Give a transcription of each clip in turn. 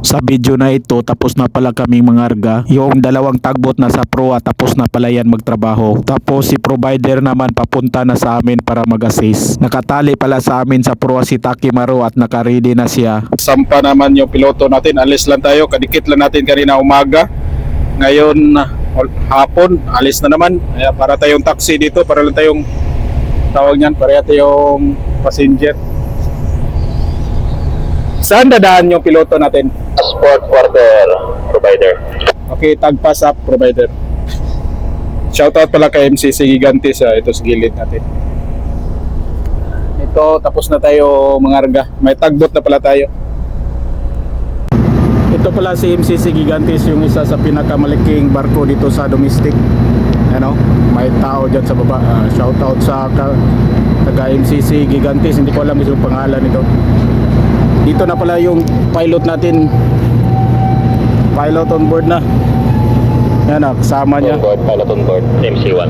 Sa video na ito, tapos na pala kaming mangarga. Yung dalawang tagbot na sa proa, tapos na pala yan magtrabaho. Tapos si provider naman papunta na sa amin para mag-assist. Nakatali pala sa amin sa proa si Takimaru at nakaready na siya. Sampa naman yung piloto natin, alis lang tayo. Kadikit lang natin kanina umaga. Ngayon hapon, alis na naman. Kaya para tayong taxi dito, para lang tayong tawag niyan, para tayong passenger. Saan dadaan yung piloto natin? Sport quarter provider. Okay, tagpass up provider. Shoutout pala kay MCC Gigantes, ito sa gilid natin. Ito, tapos na tayo mangarga. May tagbot na pala tayo. Ito pala si MCC Gigantes, yung isa sa pinakamalaking barko dito sa domestic. Ano, may tao dyan sa baba. Shoutout sa taga MCC Gigantes, hindi ko alam yung pangalan nito. Dito na pala yung pilot natin. Pilot on board na. Yan na, kasama niya. On board, pilot on board, MC1.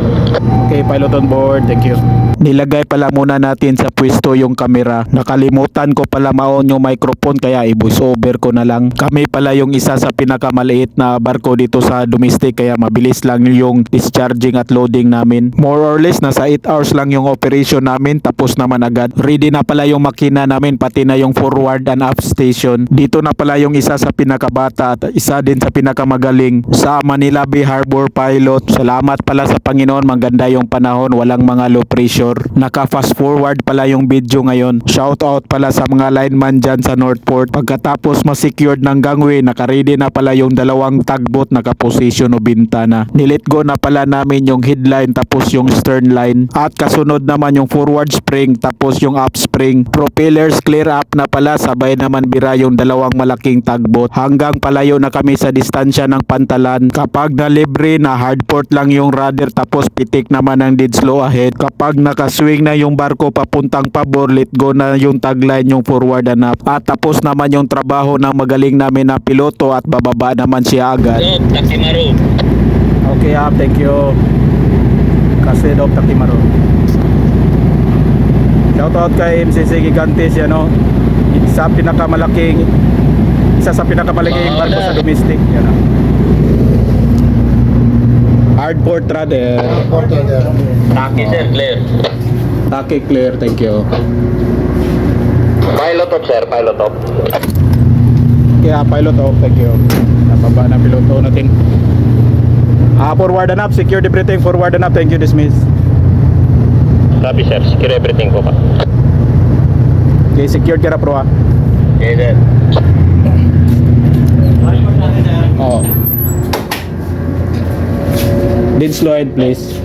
Okay, pilot on board, thank you. Nilagay pala muna natin sa pwesto yung kamera. Nakalimutan ko pala ma-on yung microphone kaya i-voice over ko na lang. Kami pala yung isa sa pinakamaliit na barko dito sa domestic kaya mabilis lang yung discharging at loading namin. More or less nasa 8 hours lang yung operation namin, tapos naman agad. Ready na pala yung makina namin, pati na yung forward and aft station. Dito na pala yung isa sa pinakabata at isa din sa pinakamagaling sa Manila Bay Harbor pilot. Salamat pala sa Panginoon, maganda yung panahon, walang mga low pressure. Naka fast forward pala yung video ngayon. Shout out pala sa mga lineman dyan sa Northport. Pagkatapos ma-secured ng gangway, naka-ready na pala yung dalawang tagbot, naka-position o bintana. Nilet go na pala namin yung headline tapos yung stern line. At kasunod naman yung forward spring tapos yung aft spring. Propellers clear up na pala, sabay naman bira yung dalawang malaking tagbot. Hanggang palayo na kami sa distansya ng pantalan. Kapag na libre na hardport lang yung rudder tapos pitik naman ang dead slow ahead. Kapag nakaswing na yung barko papuntang pabor, let go na yung tagline, yung forward and aft. At tapos naman yung trabaho ng magaling namin na piloto at bababa naman siya agad. Takimaru. Okay, thank you. Kasi Dok Takimaru. Shoutout kay MCC Gigantes, yan o. Isa sa pinakamalaking barko sa domestic, yan o. Hardport rudder. Taki sir, clear. Taki clear, thank you. Pilot off sir, pilot off. Kaya pilot off, thank you. Nababa na piloto natin. Forward and up, secure everything, forward and up, thank you, dismiss. Copy sir, secure everything po pa. Okay, secured ka na pro ha. Okay sir. Oo. Dead slow ahead please.